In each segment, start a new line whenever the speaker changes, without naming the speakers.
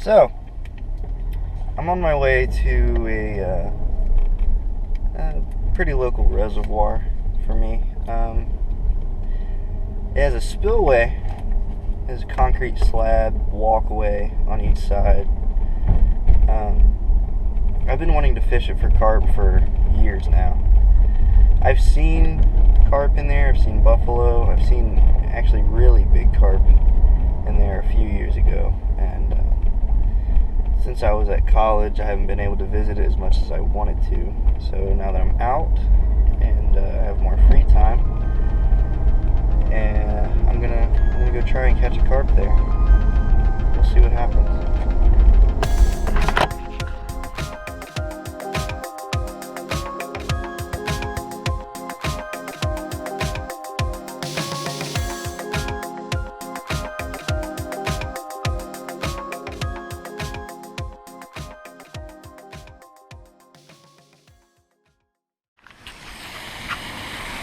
So, I'm on my way to a pretty local reservoir for me. It has a spillway. There's a concrete slab walkway on each side. I've been wanting to fish it for carp for years now. I've seen carp in there, I've seen buffalo, I've seen actually really big carp in there a few years ago, and since I was at college I haven't been able to visit it as much as I wanted to. So now that I'm out and I have more free time, and I'm gonna go try and catch a carp there. We'll see what happens.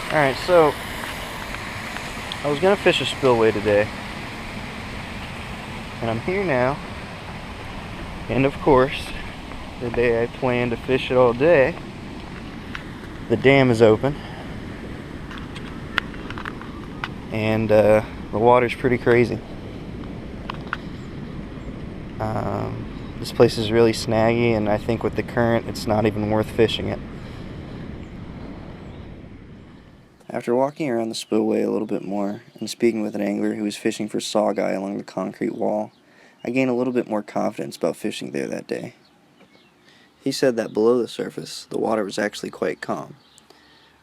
Alright, so I was gonna fish a spillway today, and I'm here now, and of course, the day I planned to fish it all day, the dam is open, and the water's pretty crazy. This place is really snaggy, and I think with the current, it's not even worth fishing it. After walking around the spillway a little bit more and speaking with an angler who was fishing for sawguy along the concrete wall, I gained a little bit more confidence about fishing there that day. He said that below the surface, the water was actually quite calm.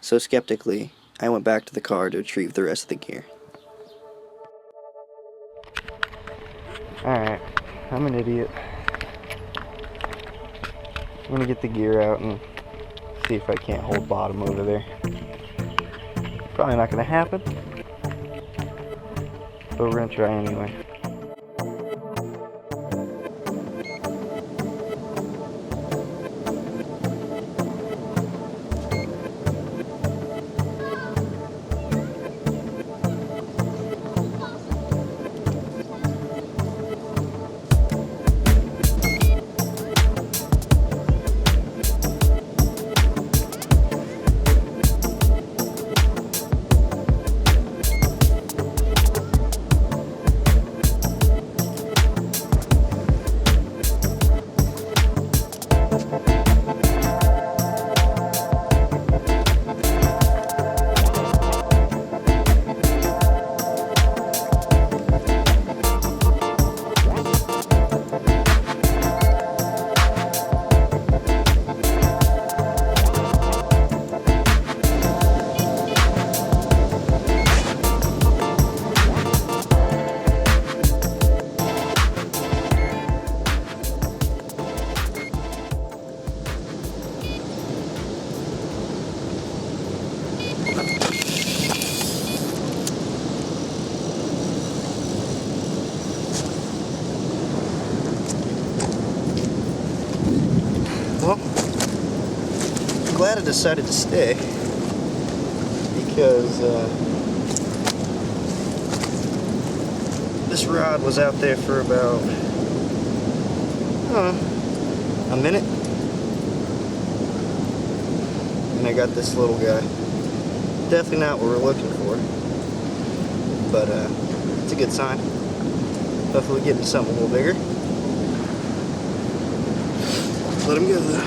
So skeptically, I went back to the car to retrieve the rest of the gear. Alright, I'm an idiot. I'm gonna get the gear out and see if I can't hold bottom over there. Probably not going to happen, but we're going to try anyway. Well, I'm glad I decided to stay because this rod was out there for about, a minute, and I got this little guy. Definitely not what we're looking for, but it's a good sign. Hopefully getting something a little bigger. Let him go though.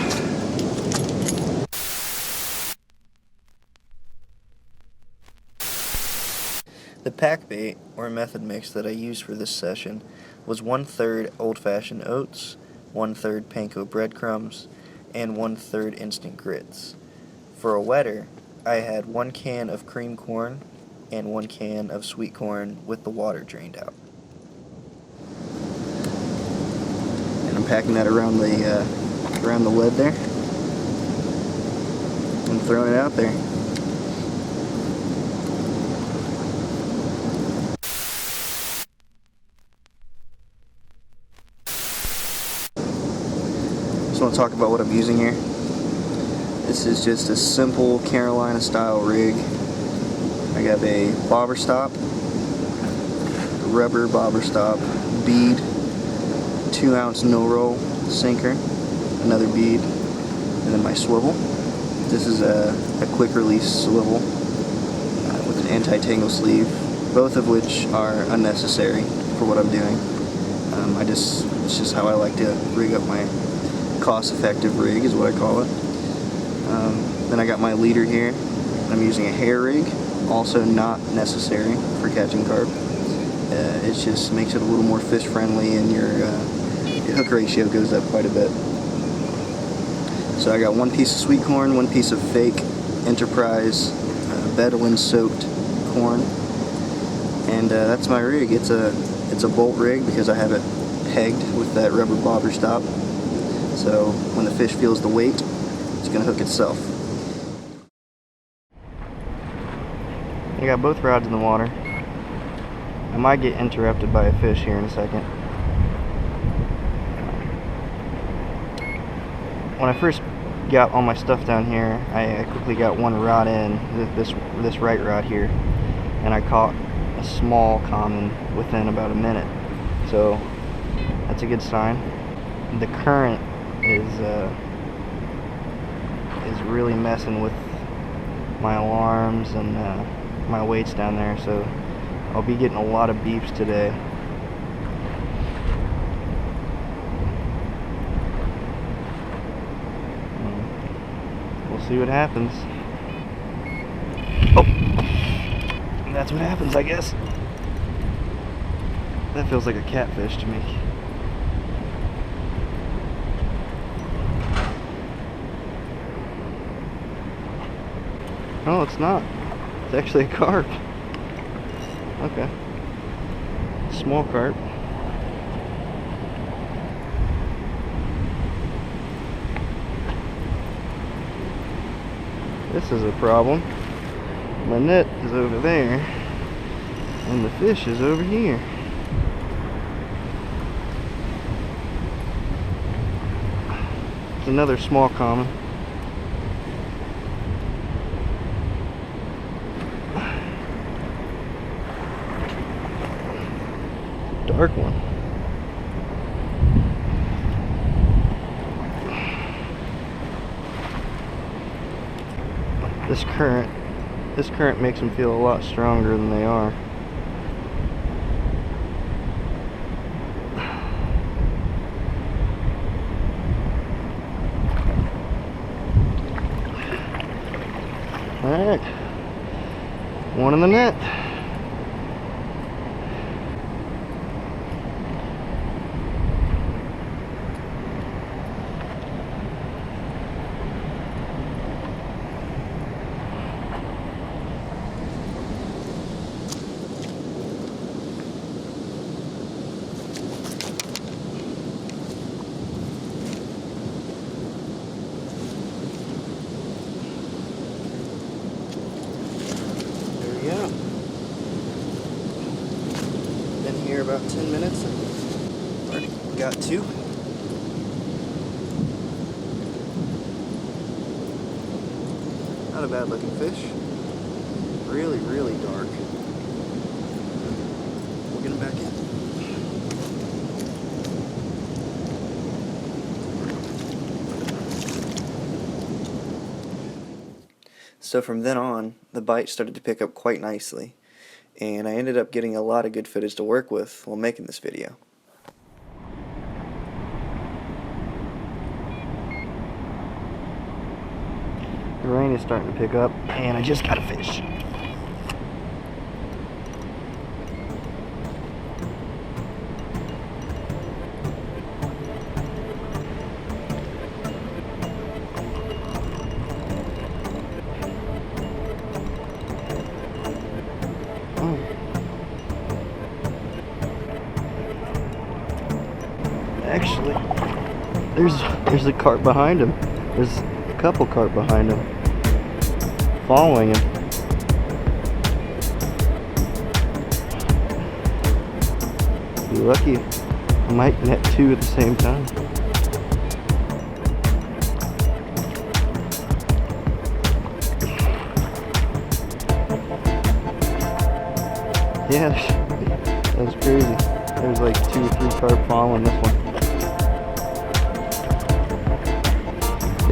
The pack bait, or method mix, that I used for this session was 1/3 old-fashioned oats, 1/3 panko breadcrumbs, and 1/3 instant grits. For a wetter, I had 1 can of cream corn and 1 can of sweet corn with the water drained out. And I'm packing that around the lid there and throwing it out there. Just want to talk about what I'm using here. This is just a simple Carolina style rig. I got a bobber stop, a rubber bobber stop, bead, 2-ounce no-roll sinker, another bead, and then my swivel. This is a quick release swivel with an anti-tangle sleeve, both of which are unnecessary for what I'm doing. It's just how I like to rig up my cost-effective rig, is what I call it. Then I got my leader here. I'm using a hair rig, also not necessary for catching carp. It just makes it a little more fish friendly, and your hook ratio goes up quite a bit. So I got one piece of sweet corn, one piece of fake Enterprise Bedouin soaked corn, and that's my rig. It's a bolt rig because I have it pegged with that rubber bobber stop. So when the fish feels the weight, it's gonna hook itself. I got both rods in the water. I might get interrupted by a fish here in a second. When I first got all my stuff down here, I quickly got one rod in, this right rod here, and I caught a small common within about a minute. So that's a good sign. The current is really messing with my alarms and my weights down there, so I'll be getting a lot of beeps today. We'll see what happens. Oh, that's what happens, I guess. That feels like a catfish to me. No, it's not. It's actually a carp. Okay. Small carp. This is a problem. My net is over there, and the fish is over here. It's another small common. Dark one. This current makes them feel a lot stronger than they are. All right, one in the net. Yeah. Been here about 10 minutes and already got two. Not a bad looking fish. Really, really dark. We'll get him back in. So from then on, the bite started to pick up quite nicely, and I ended up getting a lot of good footage to work with while making this video. The rain is starting to pick up, and I just got a fish. Actually, there's a carp behind him. There's a couple carp behind him, following him. Be lucky, I might net two at the same time. Yeah, that was crazy. There's like 2 or 3 carp following this one.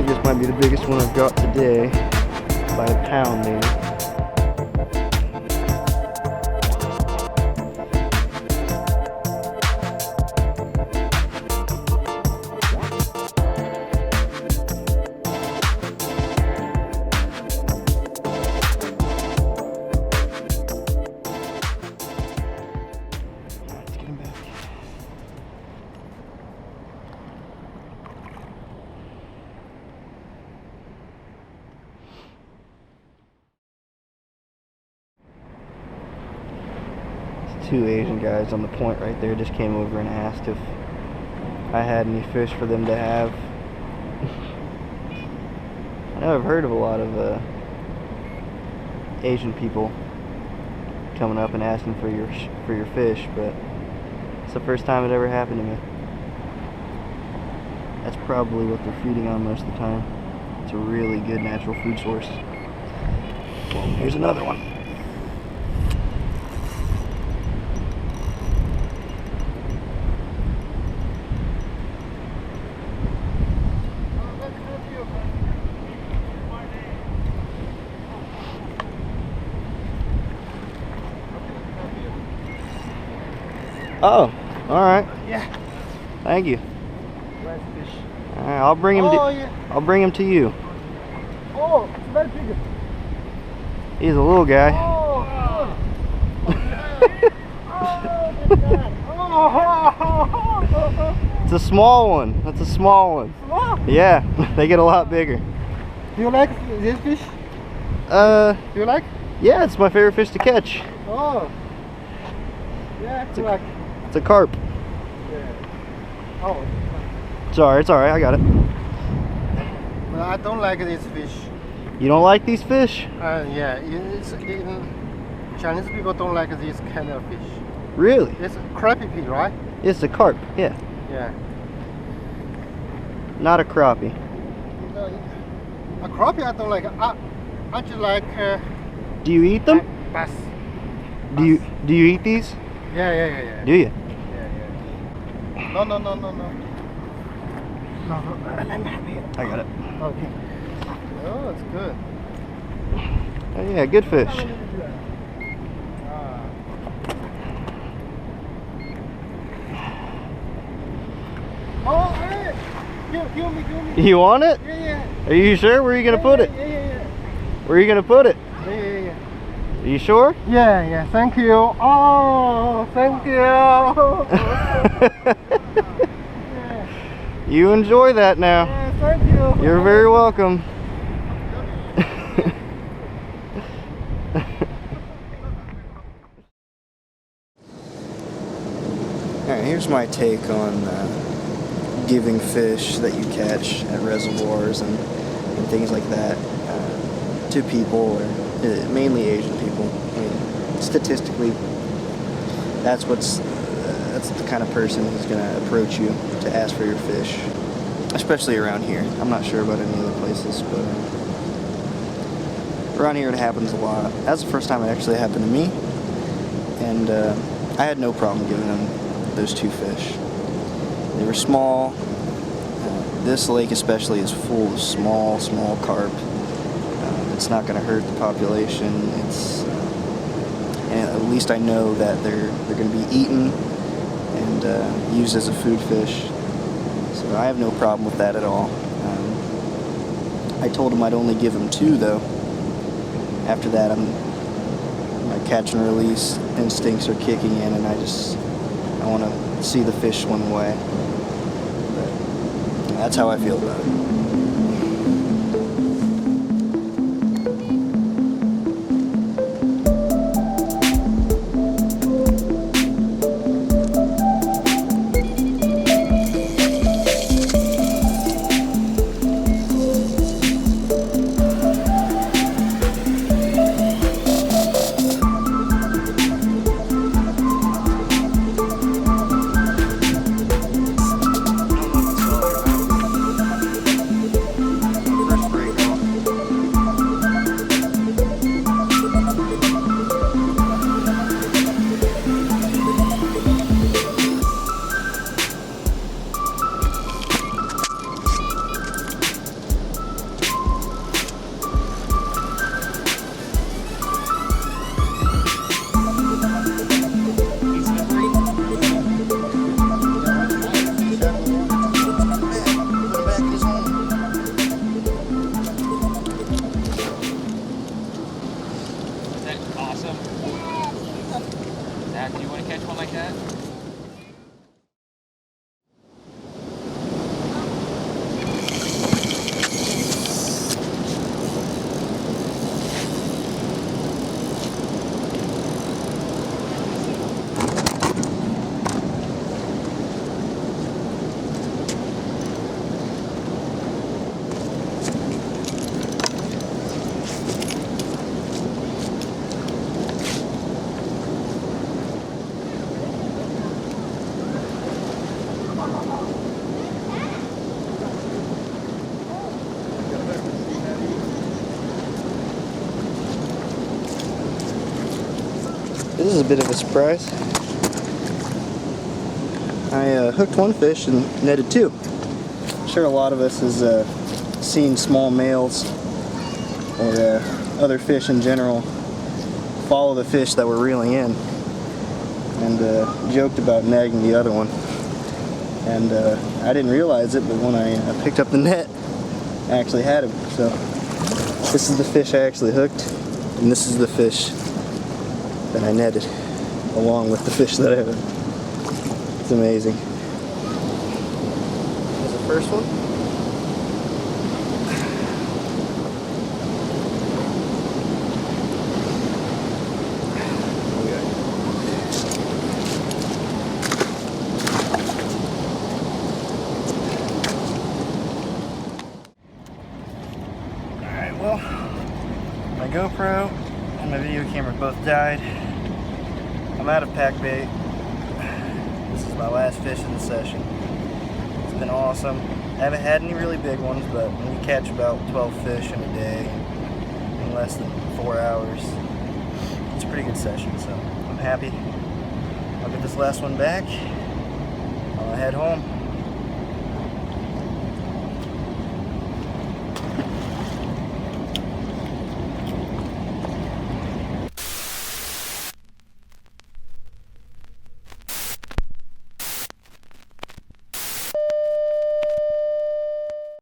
think this might be the biggest one I've got today, by a pound maybe. Let's get him back. Two Asian guys on the point right there just came over and asked if I had any fish for them to have. I know I've heard of a lot of Asian people coming up and asking for your fish, but it's the first time it ever happened to me. That's probably what they're feeding on most of the time. It's a really good natural food source. Well, here's another one. Oh, all right.
Yeah.
Thank you.
Nice fish.
All right, I'll bring him. I'll bring him to you.
Oh, it's very big.
He's a little guy.
Oh, oh.
It's a small one. That's a small one.
Small?
Yeah, they get a lot bigger.
Do you like this fish? Do you like?
Yeah, it's my favorite fish to catch.
Oh. Yeah,
It's a carp.
Yeah. Oh.
It's alright, I got it.
Well, I don't like this fish.
You don't like these fish?
Yeah, Chinese people don't like this kind of fish.
Really?
It's crappie pig, right?
It's a carp, yeah.
Yeah.
Not a crappie.
A crappie I don't like. I just like.
Do you eat them?
Bass.
Do you eat these?
Yeah.
Do you?
Yeah. No. No, I'm happy.
I got it.
Okay. Oh, it's good.
Oh yeah, good fish.
Oh, hey! Give me.
You want it?
Yeah.
Are you sure? Where are you gonna put it?
Yeah.
Where are you gonna put it?
Yeah.
Are you sure?
Yeah. Thank you. Oh, thank you.
You enjoy that now.
Yeah, thank you.
You're very welcome. Alright, here's my take on giving fish that you catch at reservoirs and things like that to people, or mainly Asian people. I mean, statistically, that's the kind of person who's going to approach you to ask for your fish, especially around here. I'm not sure about any other places, but around here it happens a lot. That's the first time it actually happened to me, and I had no problem giving them those two fish. They were small. This lake especially is full of small carp. It's not going to hurt the population. And at least I know that they're going to be eaten and used as a food fish. So I have no problem with that at all. I told him I'd only give him two though. After that, my catch and release instincts are kicking in, and I want to see the fish swim away. But that's how I feel about it. This is a bit of a surprise. I hooked one fish and netted two. I'm sure a lot of us has seen small males or other fish in general follow the fish that we're reeling in, and joked about nagging the other one. And I didn't realize it, but when I picked up the net, I actually had him. So this is the fish I actually hooked, and this is the fish that I netted, along with the fish that I hooked. It's amazing. Here's the first one. Alright, well, my GoPro and my video camera both died. I'm out of pack bait. This is my last fish of the session. It's been awesome. I haven't had any really big ones, but when you catch about 12 fish in a day in less than 4 hours, it's a pretty good session, so I'm happy. I'll get this last one back. I'll head home.